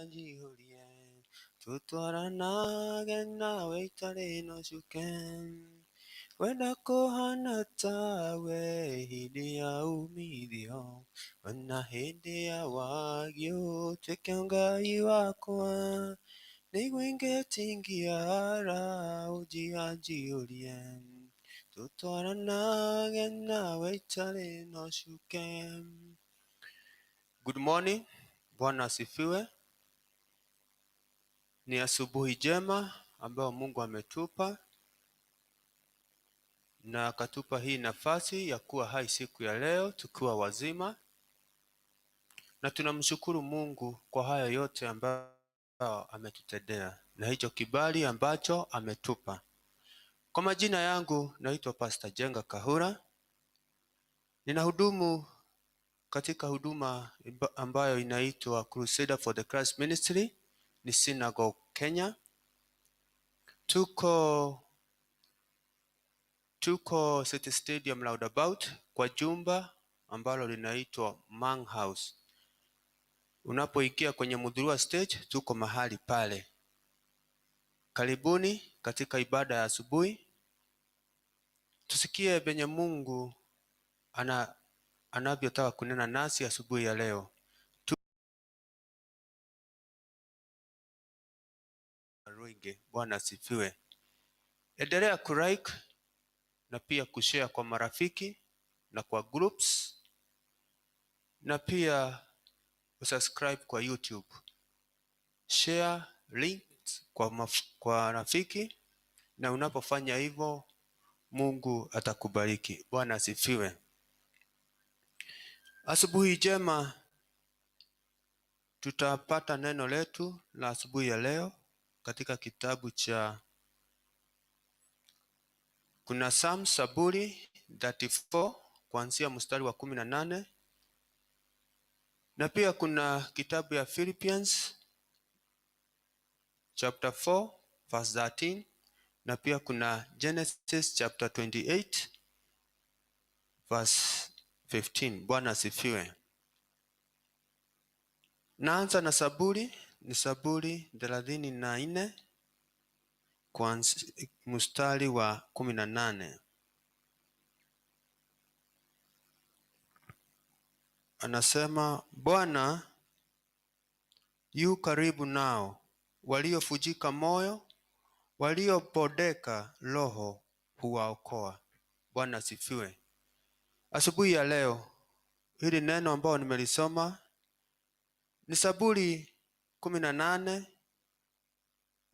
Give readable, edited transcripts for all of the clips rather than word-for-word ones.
Jihurien, tutwaranage nawe itare no shuken. Wenda kohana tawe hidi ya umithio, wana hindi ya wagyo tekiangai wakwa. Niguingetingia ara ujia jihurien, tutwaranage nawe itare no shuken. Good morning, Bwana asifiwe. Ni asubuhi njema ambayo Mungu ametupa na akatupa hii nafasi ya kuwa hai siku ya leo tukiwa wazima, na tunamshukuru Mungu kwa haya yote ambayo ametutendea na hicho kibali ambacho ametupa. Kwa majina yangu naitwa Pastor Jenga Kahura. Ninahudumu katika huduma ambayo inaitwa Crusader for the Christ Ministry, ni Synagogue Kenya. Tuko City Stadium roundabout kwa jumba ambalo linaitwa Mang House. Unapoingia kwenye Mudhurwa stage, tuko mahali pale. Karibuni katika ibada ya asubuhi. Tusikie benye Mungu anavyotaka kunena nasi asubuhi ya leo. Bwana asifiwe. Endelea kulike na pia kushare kwa marafiki na kwa groups, na pia usubscribe kwa YouTube. Share links kwa rafiki, na unapofanya hivyo Mungu atakubariki. Bwana asifiwe. Asubuhi njema, tutapata neno letu la asubuhi ya leo katika kitabu cha kuna Psalm Saburi 34 kuanzia mstari wa 18, na pia kuna kitabu ya Philippians chapter 4 verse 13, na pia kuna Genesis chapter 28 verse 15. Bwana asifiwe. Naanza na Saburi, ni Saburi 34 kuanzia mstari wa 18. Anasema, Bwana yu karibu nao waliofujika moyo, waliopondeka roho huwaokoa. Bwana asifiwe. Asubuhi ya leo, hili neno ambalo nimelisoma ni Saburi 18,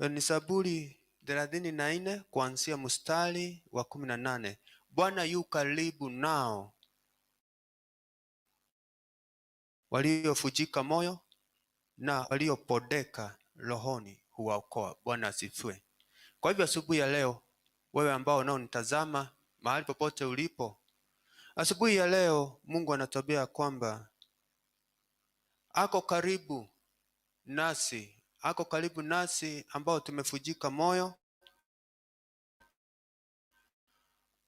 ni Saburi 34 kuanzia mstari wa 18. Bwana yu karibu nao waliofujika moyo na waliopondeka rohoni huwaokoa. Bwana asifiwe. Kwa hivyo asubuhi ya leo, wewe ambao unaonitazama mahali popote ulipo, asubuhi ya leo Mungu anatuambia kwamba ako karibu nasi ambao tumefujika moyo,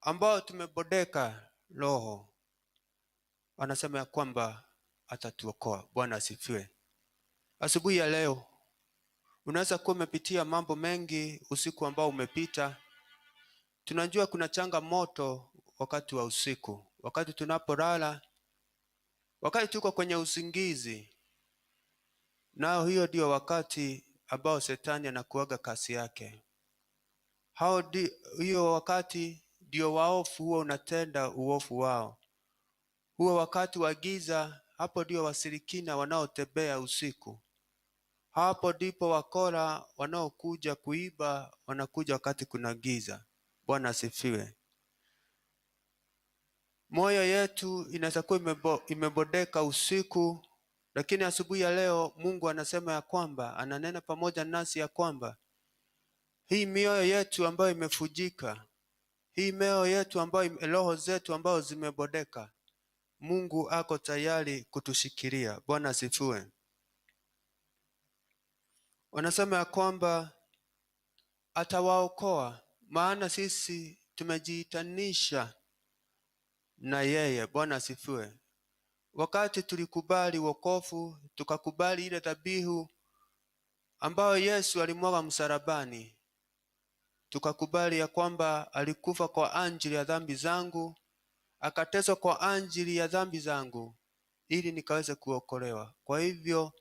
ambao tumepondeka roho. Anasema ya kwamba atatuokoa. Bwana asifiwe. Asubuhi ya leo unaweza kuwa umepitia mambo mengi usiku ambao umepita. Tunajua kuna changamoto wakati wa usiku, wakati tunapolala, wakati tuko kwenye usingizi. Nao hiyo ndio wakati ambao shetani anakuaga kasi yake. Hiyo wakati ndio waofu huwa unatenda uofu wao. Huo wakati wa giza, hapo ndio wasirikina wanaotembea usiku. Hapo ndipo wakora wanaokuja kuiba wanakuja wakati kuna giza. Bwana asifiwe. Moyo yetu inaweza kuwa imebondeka usiku, lakini asubuhi ya leo Mungu anasema ya kwamba, ananena pamoja nasi ya kwamba hii mioyo yetu ambayo imefujika, hii mioyo yetu ambayo roho zetu ambayo zimebondeka, Mungu ako tayari kutushikilia. Bwana asifiwe. Wanasema ya kwamba atawaokoa, maana sisi tumejiitanisha na yeye. Bwana asifiwe. Wakati tulikubali wokovu, tukakubali ile dhabihu ambayo Yesu alimwaga msalabani, tukakubali ya kwamba alikufa kwa ajili ya dhambi zangu, akateswa kwa ajili ya dhambi zangu ili nikaweze kuokolewa. Kwa hivyo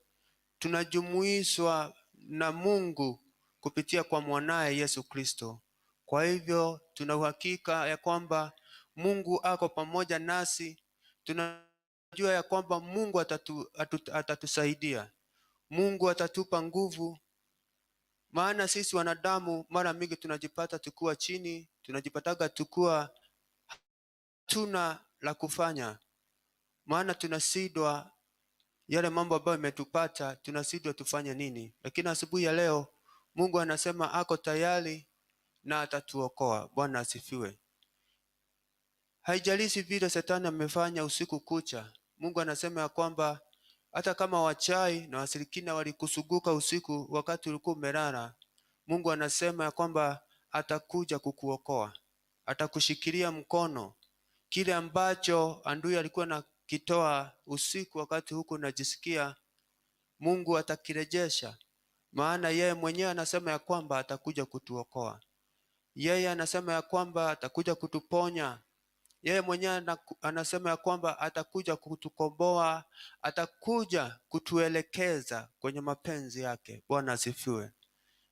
tunajumuishwa na Mungu kupitia kwa mwanaye Yesu Kristo. Kwa hivyo tuna uhakika ya kwamba Mungu ako pamoja nasi. Tunajua ya kwamba Mungu atatusaidia. Mungu atatupa nguvu, maana sisi wanadamu mara mingi tunajipata tukuwa chini, tunajipataga tukuwa hatuna la kufanya, maana tunasidwa yale mambo ambayo imetupata, tunasidwa tufanye nini. Lakini asubuhi ya leo Mungu anasema ako tayari na atatuokoa. Bwana asifiwe. Haijalishi vile Shetani amefanya usiku kucha, Mungu anasema ya kwamba hata kama wachai na washirikina walikusuguka usiku wakati ulikuwa umelala, Mungu anasema ya kwamba atakuja kukuokoa, atakushikilia mkono. Kile ambacho adui alikuwa nakitoa usiku wakati huku unajisikia, Mungu atakirejesha, maana yeye mwenyewe anasema ya kwamba atakuja kutuokoa. Yeye anasema ya kwamba atakuja kutuponya. Yeye mwenyewe anasema ya kwamba atakuja kutukomboa, atakuja kutuelekeza kwenye mapenzi yake. Bwana asifiwe.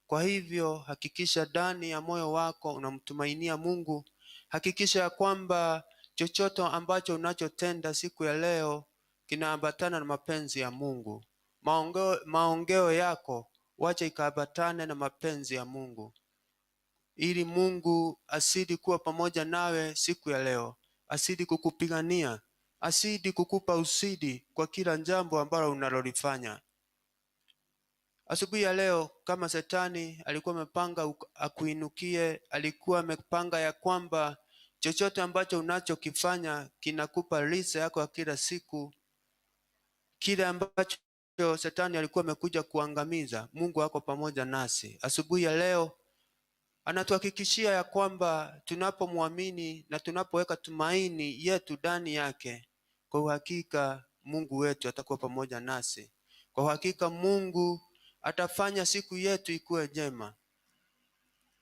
Kwa hivyo hakikisha ndani ya moyo wako unamtumainia Mungu. Hakikisha ya kwamba chochote ambacho unachotenda siku ya leo kinaambatana na mapenzi ya Mungu. Maongeo yako wacha ikaambatane na mapenzi ya Mungu, ili Mungu asidi kuwa pamoja nawe siku ya leo, asidi kukupigania, asidi kukupa usidi kwa kila jambo ambalo unalolifanya. Asubuhi ya leo, kama Shetani alikuwa amepanga akuinukie, alikuwa amepanga ya kwamba chochote ambacho unachokifanya kinakupa lisa yako ya kila siku, kile ambacho Shetani alikuwa amekuja kuangamiza, Mungu ako pamoja nasi. Asubuhi ya leo anatuhakikishia ya kwamba tunapomwamini na tunapoweka tumaini yetu ndani yake, kwa uhakika Mungu wetu atakuwa pamoja nasi. Kwa uhakika Mungu atafanya siku yetu ikuwe njema.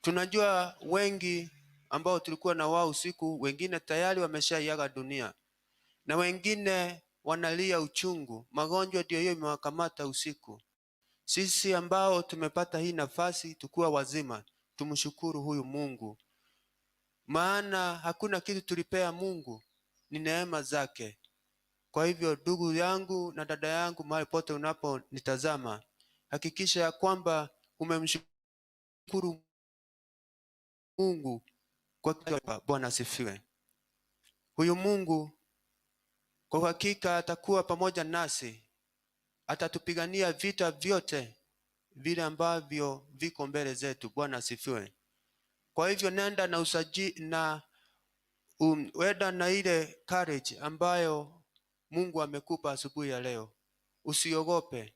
Tunajua wengi ambao tulikuwa na wao usiku, wengine tayari wameshaiaga dunia, na wengine wanalia uchungu. Magonjwa ndio hiyo imewakamata usiku. Sisi ambao tumepata hii nafasi tukuwa wazima, tumshukuru huyu Mungu, maana hakuna kitu tulipea Mungu, ni neema zake. Kwa hivyo ndugu yangu na dada yangu, mahali pote unaponitazama, hakikisha ya kwamba umemshukuru Mungu kwa Bwana asifiwe. Huyu Mungu kwa hakika atakuwa pamoja nasi, atatupigania vita vyote vile ambavyo viko mbele zetu. Bwana asifiwe. Kwa hivyo nenda na wenda na ile courage ambayo Mungu amekupa asubuhi ya leo. Usiogope,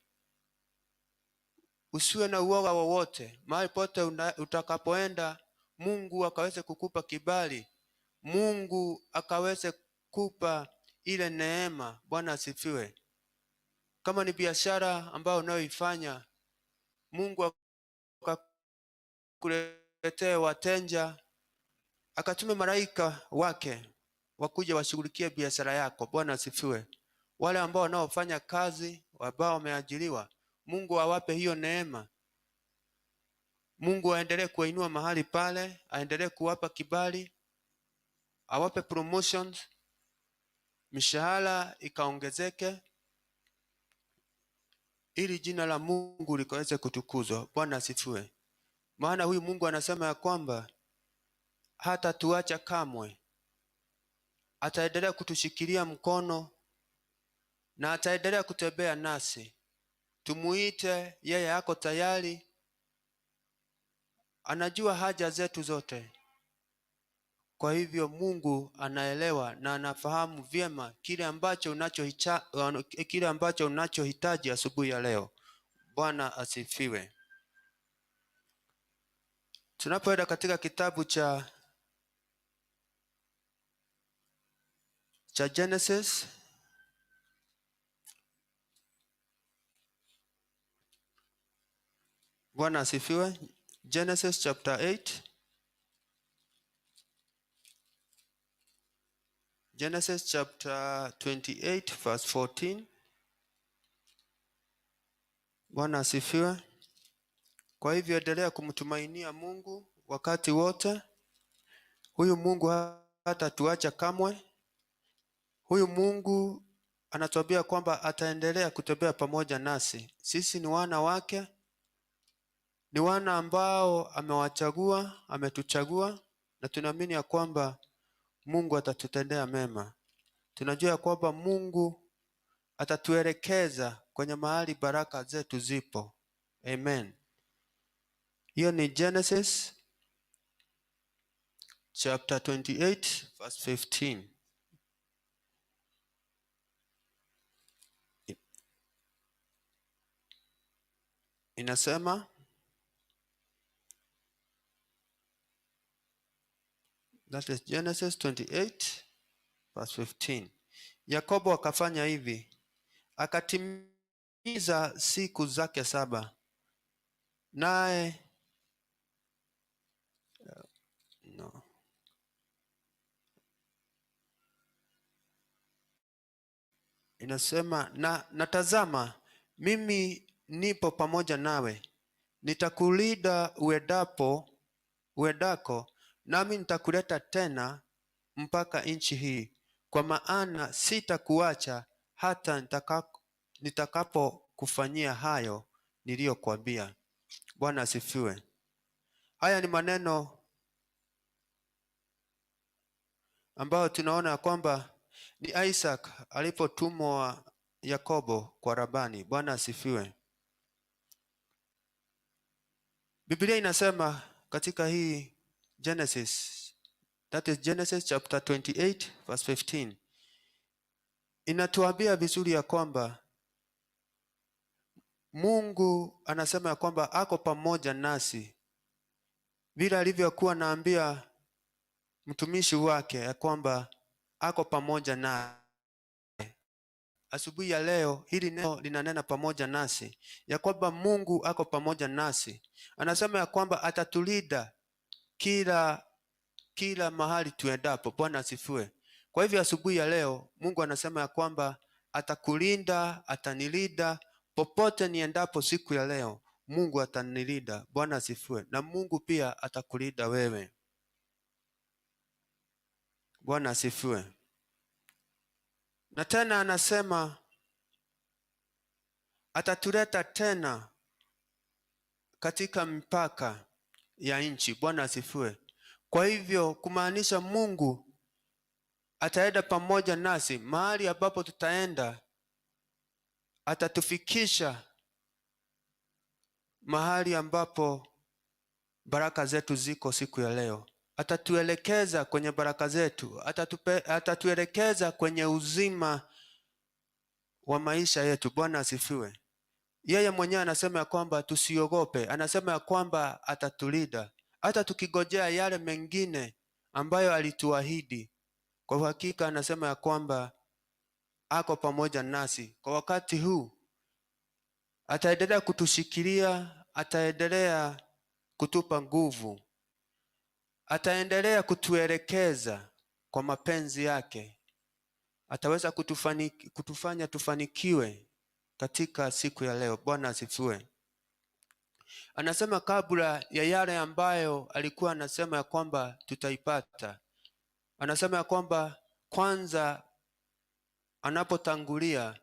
usiwe na uoga wowote. Mahali pote utakapoenda, Mungu akaweze kukupa kibali, Mungu akaweze kukupa ile neema. Bwana asifiwe. Kama ni biashara ambayo unayoifanya, Mungu akakuletee wateja, akatume malaika wake wakuja washughulikie biashara yako. Bwana asifiwe. Wale ambao wanaofanya kazi, ambao wameajiriwa, Mungu awape hiyo neema. Mungu aendelee kuwainua mahali pale, aendelee kuwapa kibali, awape promotions, mishahara ikaongezeke, ili jina la Mungu likaweze kutukuzwa. Bwana asifiwe. Maana huyu Mungu anasema ya kwamba hata tuacha kamwe, ataendelea kutushikilia mkono na ataendelea kutembea nasi. Tumuite, yeye ako tayari, anajua haja zetu zote. Kwa hivyo Mungu anaelewa na anafahamu vyema kile ambacho unachohitaji asubuhi ya leo. Bwana asifiwe. Tunapoenda katika kitabu cha Genesis, Bwana asifiwe. Genesis chapter 8. Genesis chapter 28 verse 14. Bwana asifiwe. Kwa hivyo endelea kumtumainia Mungu wakati wote. Huyu Mungu hatatuacha kamwe. Huyu Mungu anatuambia kwamba ataendelea kutembea pamoja nasi. Sisi ni wana wake, ni wana ambao amewachagua, ametuchagua, na tunaamini ya kwamba Mungu atatutendea mema. Tunajua ya kwamba Mungu atatuelekeza kwenye mahali baraka zetu zipo. Amen. Hiyo ni Genesis chapter 28 verse 15. Inasema, that is Genesis 28 verse 15. Yakobo akafanya hivi, akatimiza siku zake 7, naye inasema natazama, mimi nipo pamoja nawe, nitakulinda uendako, nami nitakuleta tena mpaka nchi hii, kwa maana sitakuacha hata nitakapokufanyia hayo niliyokuambia. Bwana asifiwe. Haya ni maneno ambayo tunaona kwamba ni Isaac alipotumwa Yakobo kwa Labani. Bwana asifiwe. Biblia inasema katika hii Genesis, that is Genesis chapter 28 verse 15, inatuambia vizuri ya kwamba Mungu anasema ya kwamba ako pamoja nasi, vile alivyokuwa naambia mtumishi wake ya kwamba ako pamoja naye. Asubuhi ya leo hili neno linanena pamoja nasi ya kwamba Mungu ako pamoja nasi. Anasema ya kwamba atatulinda kila mahali tuendapo. Bwana asifiwe. Kwa hivyo asubuhi ya leo Mungu anasema ya kwamba atakulinda, atanilinda popote niendapo siku ya leo. Mungu atanilinda. Bwana asifiwe. Na Mungu pia atakulinda wewe. Bwana asifiwe. Na tena anasema atatuleta tena katika mpaka ya nchi. Bwana asifiwe. Kwa hivyo kumaanisha Mungu ataenda pamoja nasi mahali ambapo tutaenda, atatufikisha mahali ambapo baraka zetu ziko siku ya leo. Atatuelekeza kwenye baraka zetu, atatuelekeza kwenye uzima wa maisha yetu. Bwana asifiwe. Yeye mwenyewe anasema ya kwamba tusiogope, anasema ya kwamba atatulinda hata tukigojea yale mengine ambayo alituahidi. Kwa uhakika anasema ya kwamba ako pamoja nasi kwa wakati huu. Ataendelea kutushikilia, ataendelea kutupa nguvu, ataendelea kutuelekeza kwa mapenzi yake. Ataweza kutufanya tufanikiwe katika siku ya leo. Bwana asifiwe. Anasema kabla ya yale ambayo alikuwa anasema ya kwamba tutaipata, anasema ya kwamba kwanza anapotangulia,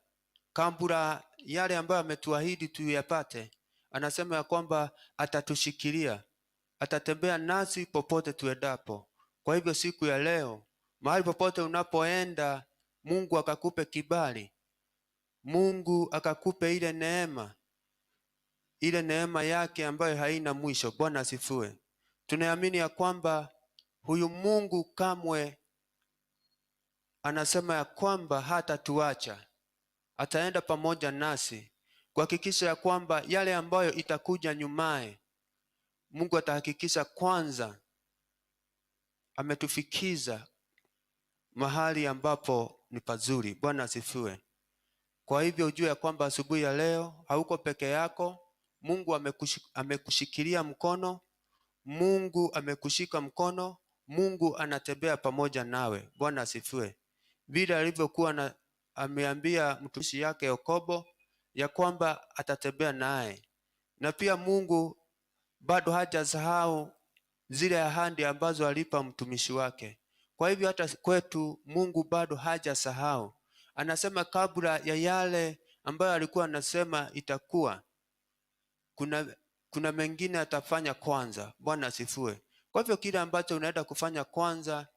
kabla yale ambayo ametuahidi tuyapate, anasema ya kwamba atatushikilia, atatembea nasi popote tuendapo. Kwa hivyo siku ya leo, mahali popote unapoenda, Mungu akakupe kibali, Mungu akakupe ile neema yake ambayo haina mwisho. Bwana asifiwe. Tunaamini ya kwamba huyu Mungu kamwe, anasema ya kwamba hatatuacha, ataenda pamoja nasi kuhakikisha ya kwamba yale ambayo itakuja nyumaye, Mungu atahakikisha kwanza ametufikiza mahali ambapo ni pazuri. Bwana asifiwe. Kwa hivyo ujue ya kwamba asubuhi ya leo hauko peke yako, Mungu amekushikilia mkono, Mungu amekushika mkono, Mungu anatembea pamoja nawe. Bwana asifiwe. Vile alivyokuwa ameambia mtumishi yake Yakobo ya kwamba atatembea naye, na pia Mungu bado hajasahau zile ahadi ambazo alipa mtumishi wake. Kwa hivyo hata kwetu Mungu bado hajasahau. Anasema kabla ya yale ambayo alikuwa anasema itakuwa, kuna mengine atafanya kwanza. Bwana asifiwe. Kwa hivyo kile ambacho unaenda kufanya kwanza,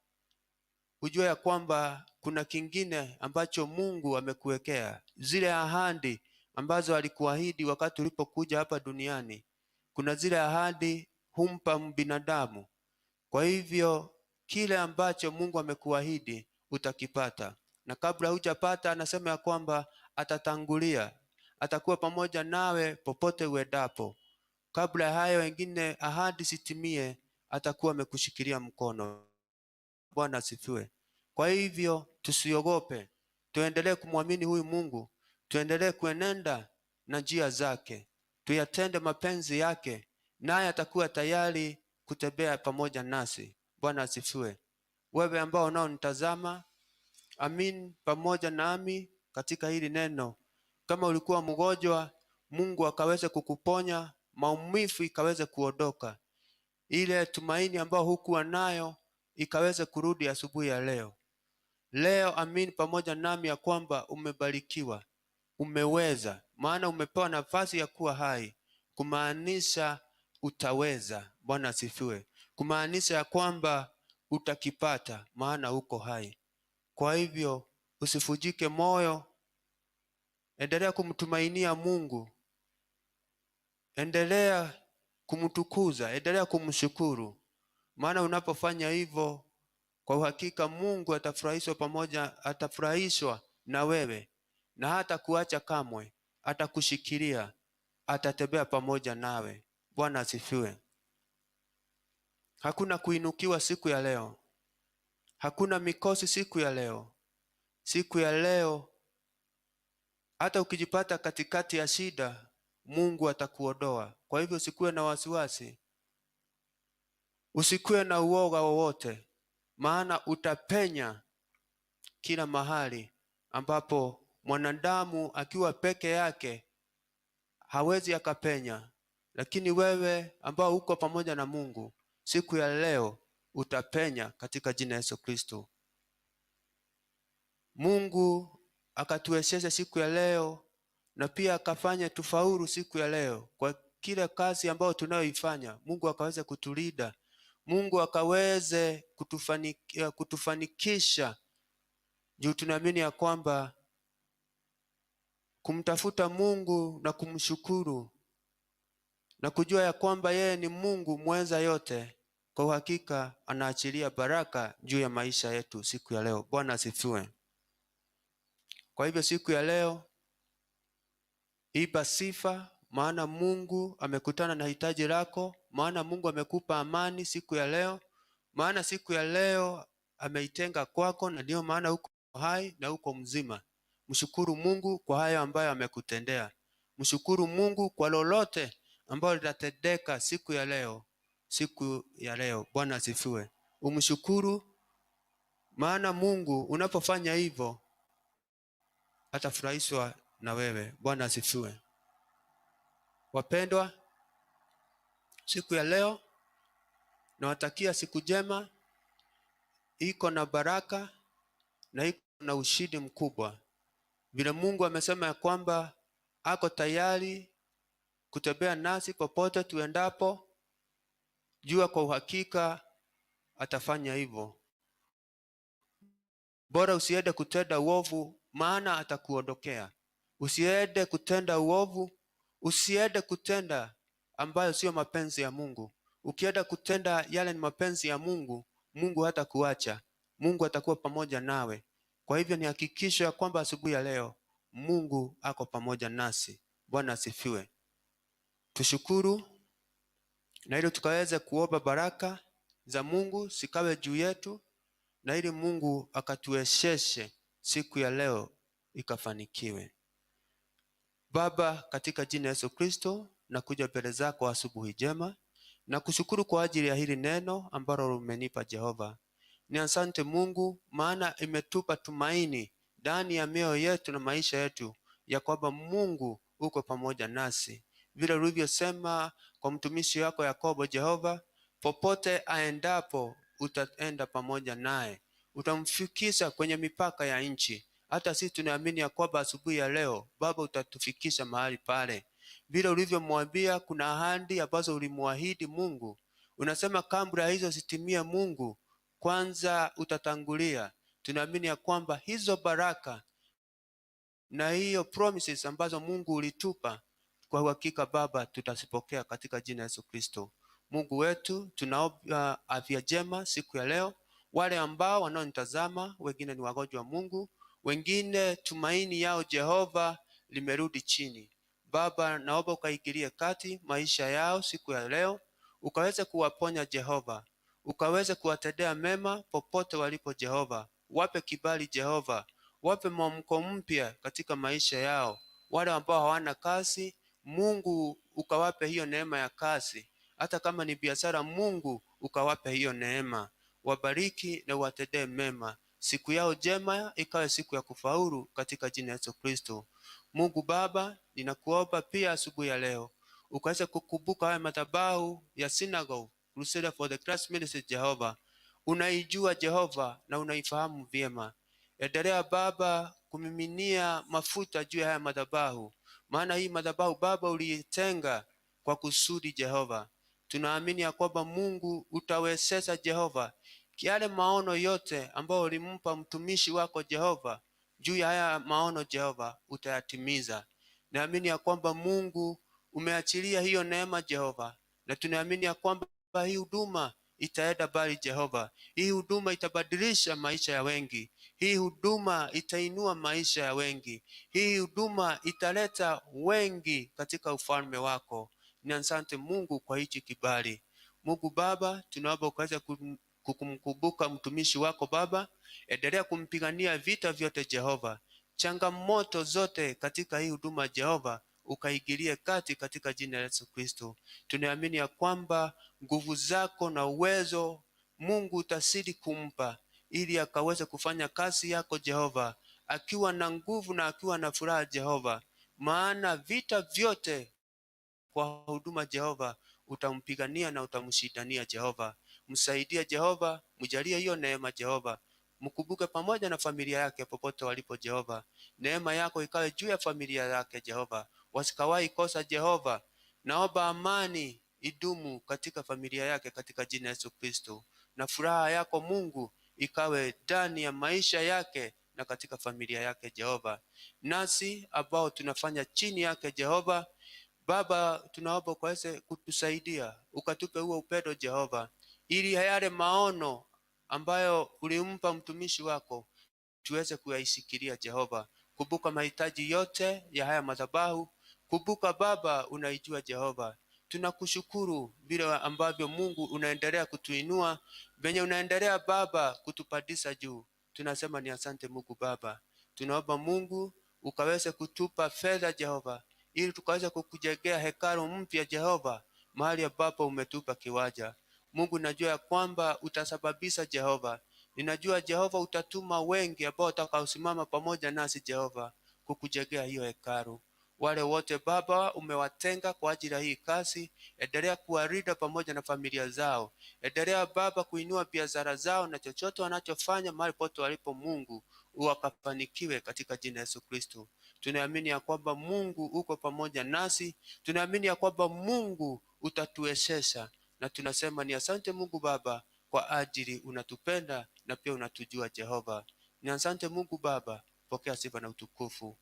ujue ya kwamba kuna kingine ambacho Mungu amekuwekea. Zile ahadi ambazo alikuahidi wakati ulipokuja hapa duniani, kuna zile ahadi humpa binadamu. Kwa hivyo kile ambacho Mungu amekuahidi utakipata, na kabla hujapata anasema ya kwamba atatangulia, atakuwa pamoja nawe popote uendapo. Kabla hayo wengine ahadi sitimie, atakuwa amekushikilia mkono. Bwana asifiwe. Kwa hivyo tusiogope, tuendelee kumwamini huyu Mungu, tuendelee kuenenda na njia zake, tuyatende mapenzi yake, naye atakuwa tayari kutembea pamoja nasi. Bwana asifiwe. Wewe ambao unaonitazama, amin pamoja nami katika hili neno. Kama ulikuwa mgonjwa, Mungu akaweze kukuponya, maumivu ikaweze kuondoka, ile tumaini ambao hukuwa nayo ikaweze kurudi asubuhi ya leo. Leo amin pamoja nami ya kwamba umebarikiwa, umeweza, maana umepewa nafasi ya kuwa hai, kumaanisha utaweza. Bwana asifiwe. Kumaanisha ya kwamba utakipata, maana uko hai. Kwa hivyo usifujike moyo, endelea kumtumainia Mungu, endelea kumtukuza, endelea kumshukuru, maana unapofanya hivyo, kwa uhakika Mungu atafurahishwa na wewe, na hata kuacha kamwe, atakushikilia, atatembea pamoja nawe. Bwana asifiwe. Hakuna kuinukiwa siku ya leo, hakuna mikosi siku ya leo. Siku ya leo hata ukijipata katikati ya shida, Mungu atakuondoa. Kwa hivyo usikuwe na wasiwasi, usikuwe na uoga wowote, maana utapenya kila mahali ambapo mwanadamu akiwa peke yake hawezi akapenya. Lakini wewe ambao uko pamoja na Mungu, siku ya leo utapenya katika jina Yesu Kristo. Mungu akatuwezeshe siku ya leo, na pia akafanye tufaulu siku ya leo kwa kila kazi ambayo tunayoifanya. Mungu akaweze kutulinda, Mungu akaweze kutufanikisha, juu tunaamini ya kwamba kumtafuta Mungu na kumshukuru na kujua ya kwamba yeye ni Mungu mweza yote, kwa uhakika anaachilia baraka juu ya maisha yetu siku ya leo. Bwana asifiwe. Kwa hivyo siku ya leo ipa sifa, maana Mungu amekutana na hitaji lako, maana Mungu amekupa amani siku ya leo, maana siku ya leo ameitenga kwako, na ndio maana uko hai na uko mzima. Mshukuru Mungu kwa hayo ambayo amekutendea. Mshukuru Mungu kwa lolote ambalo litatendeka siku ya leo. Siku ya leo Bwana asifiwe. Umshukuru, maana Mungu unapofanya hivyo atafurahishwa na wewe. Bwana asifiwe. Wapendwa, siku ya leo nawatakia siku njema, iko na baraka na iko na ushindi mkubwa. Vile Mungu amesema ya kwamba ako tayari kutembea nasi popote tuendapo, jua kwa uhakika atafanya hivyo. Bora usiende kutenda uovu, maana atakuondokea. Usiende kutenda uovu, usiende kutenda ambayo sio mapenzi ya Mungu. Ukienda kutenda yale ni mapenzi ya Mungu, Mungu hatakuacha, Mungu atakuwa pamoja nawe. Kwa hivyo ni hakikisho ya kwamba asubuhi ya leo Mungu ako pamoja nasi. Bwana asifiwe. Tushukuru, na ili tukaweze kuomba baraka za Mungu sikawe juu yetu, na ili Mungu akatuwezeshe siku ya leo ikafanikiwe. Baba, katika jina Yesu Kristo, na kuja mbele zako asubuhi njema na kushukuru kwa ajili ya hili neno ambalo umenipa Jehova. Ni asante Mungu, maana imetupa tumaini ndani ya mioyo yetu na maisha yetu ya kwamba Mungu uko pamoja nasi, vile ulivyosema kwa mtumishi wako Yakobo. Jehova, popote aendapo utaenda pamoja naye, utamfikisha kwenye mipaka ya nchi. Hata sisi tunaamini ya kwamba asubuhi ya leo Baba utatufikisha mahali pale, vile ulivyomwambia. Kuna ahadi ambazo ulimwahidi Mungu, unasema kabla hizo zitimie Mungu, kwanza utatangulia. Tunaamini ya kwamba hizo baraka na hiyo promises ambazo Mungu ulitupa, kwa uhakika Baba tutazipokea katika jina la Yesu Kristo. Mungu wetu, tunaomba afya njema siku ya leo. Wale ambao wanaonitazama, wengine ni wagonjwa wa Mungu, wengine tumaini yao Jehova limerudi chini. Baba, naomba ukaingilie kati maisha yao siku ya leo, ukaweze kuwaponya Jehova, ukaweze kuwatendea mema popote walipo Jehova. Wape kibali Jehova, wape mwamko mpya katika maisha yao. Wale ambao hawana kazi, Mungu ukawape hiyo neema ya kazi. Hata kama ni biashara, Mungu ukawape hiyo neema. Wabariki na watendee mema. Siku yao njema ikawe siku ya kufaulu katika jina la Yesu Kristo. Mungu Baba, ninakuomba pia asubuhi ya leo ukaweze kukumbuka haya madhabahu ya Synagogue Crusade for the Christ Ministry. Jehova, unaijua Jehova na unaifahamu vyema. Endelea Baba kumiminia mafuta juu ya haya madhabahu, maana hii madhabahu Baba uliitenga kwa kusudi Jehova. Tunaamini ya kwamba Mungu utawezesha Jehova yale maono yote ambayo ulimpa mtumishi wako Jehova, juu ya haya maono Jehova utayatimiza. Naamini ya kwamba Mungu umeachilia hiyo neema Jehova, na tunaamini ya kwamba hii huduma itaenda bali Jehova. Hii huduma itabadilisha maisha ya wengi. Hii huduma itainua maisha ya wengi. Hii huduma italeta wengi katika ufalme wako. Ni asante Mungu kwa hichi kibali. Mungu Baba, tunaomba ukaweze kukumkumbuka mtumishi wako Baba, endelea kumpigania vita vyote Jehova. Changamoto zote katika hii huduma Jehova ukaigilie kati katika jina la Yesu Kristo. Tunaamini ya kwamba nguvu zako na uwezo Mungu utasidi kumpa, ili akaweze kufanya kazi yako Jehova, akiwa na nguvu na akiwa na furaha Jehova, maana vita vyote kwa huduma Jehova utampigania na utamshindania Jehova. Msaidie Jehova, mjalie hiyo neema Jehova. Mkumbuke pamoja na familia yake popote walipo Jehova. Neema yako ikawe juu ya familia yake Jehova, wasikawahi kosa Jehova. Naomba amani idumu katika familia yake katika jina la Yesu Kristo, na furaha yako Mungu ikawe ndani ya maisha yake na katika familia yake Jehova. Nasi ambao tunafanya chini yake Jehova Baba, tunaomba ukaweze kutusaidia, ukatupe huo upendo Jehova, ili yale maono ambayo ulimpa mtumishi wako tuweze kuyaisikilia Jehova. Kumbuka mahitaji yote ya haya madhabahu. Kumbuka Baba, unaijua Jehova. Tunakushukuru vile ambavyo Mungu unaendelea kutuinua, venye unaendelea Baba kutupandisha juu. Tunasema ni asante Mungu Baba. Tunaomba Mungu ukaweze kutupa fedha Jehova, ili tukaweze kukujengea hekalu mpya Jehova, mahali ambapo umetupa kiwanja. Mungu, najua ya kwamba utasababisha Jehova. Ninajua Jehova utatuma wengi ambao watakaosimama pamoja nasi Jehova kukujengea hiyo hekalu. Wale wote Baba umewatenga kwa ajili ya hii kazi, endelea kuwalinda pamoja na familia zao. Endelea Baba kuinua biashara zao na chochote wanachofanya mahali pote walipo Mungu, wakafanikiwe katika jina la Yesu Kristo. Tunaamini ya kwamba Mungu uko pamoja nasi. Tunaamini ya kwamba Mungu utatuwezesha, na tunasema ni asante Mungu Baba kwa ajili unatupenda na pia unatujua Jehova. Ni asante Mungu Baba, pokea sifa na utukufu.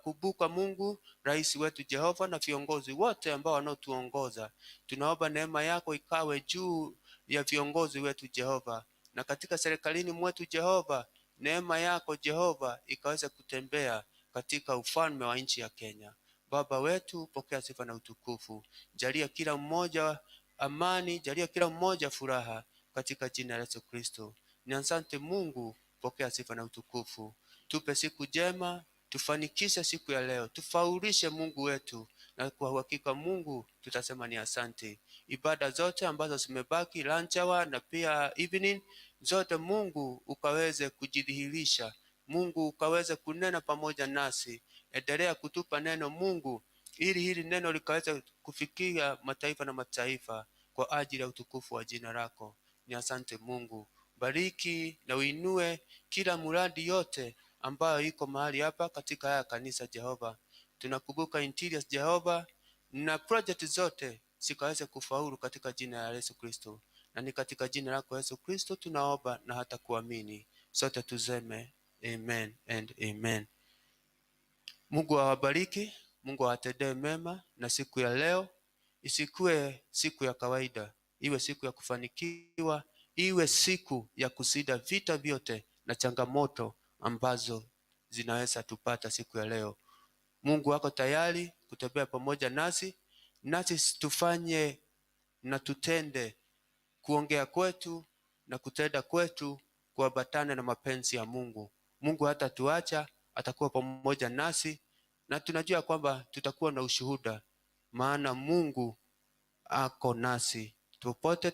Kumbuka Mungu rais wetu Jehova na viongozi wote ambao wanaotuongoza. Tunaomba neema yako ikawe juu ya viongozi wetu Jehova, na katika serikalini mwetu Jehova, neema yako Jehova ikaweza kutembea katika ufalme wa nchi ya Kenya. Baba wetu, pokea sifa na utukufu. Jalia kila mmoja amani, jalia kila mmoja furaha katika jina la Yesu Kristo. Ni asante Mungu, pokea sifa na utukufu. Tupe siku njema, tufanikishe siku ya leo, tufaulishe Mungu wetu, na kwa uhakika Mungu tutasema ni asante. Ibada zote ambazo zimebaki, lunch hour na pia evening, zote Mungu ukaweze kujidhihirisha, Mungu ukaweze kunena pamoja nasi. Endelea kutupa neno Mungu, ili hili neno likaweze kufikia mataifa na mataifa kwa ajili ya utukufu wa jina lako. Ni asante Mungu. Bariki na uinue kila muradi yote ambayo iko mahali hapa katika haya kanisa Jehova. Tunakumbuka interiors Jehova, na project zote zikaweze kufaulu katika jina la Yesu Kristo, na ni katika jina lako Yesu Kristo tunaomba na hata kuamini. Sote tuzeme amen and amen. Mungu awabariki, Mungu awatendee mema, na siku ya leo isikue siku ya kawaida, iwe siku ya kufanikiwa, iwe siku ya kushinda vita vyote na changamoto ambazo zinaweza tupata siku ya leo. Mungu wako tayari kutembea pamoja nasi tufanye na tutende, kuongea kwetu na kutenda kwetu kuambatana na mapenzi ya Mungu. Mungu hata tuacha, atakuwa pamoja nasi, na tunajua kwamba tutakuwa na ushuhuda, maana Mungu ako nasi popote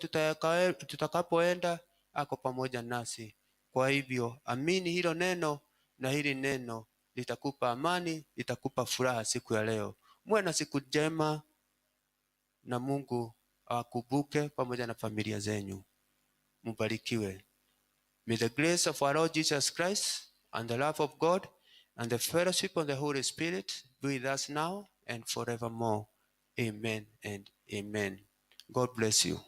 tutakapoenda, ako pamoja nasi. Kwa hivyo amini hilo neno, na hili neno litakupa amani, litakupa furaha siku ya leo. Muwe na siku njema, na Mungu awakumbuke pamoja na familia zenyu. Mubarikiwe. May the grace of our Lord Jesus Christ and the love of God and the fellowship of the Holy Spirit be with us now and forevermore. Amen and amen. God bless you.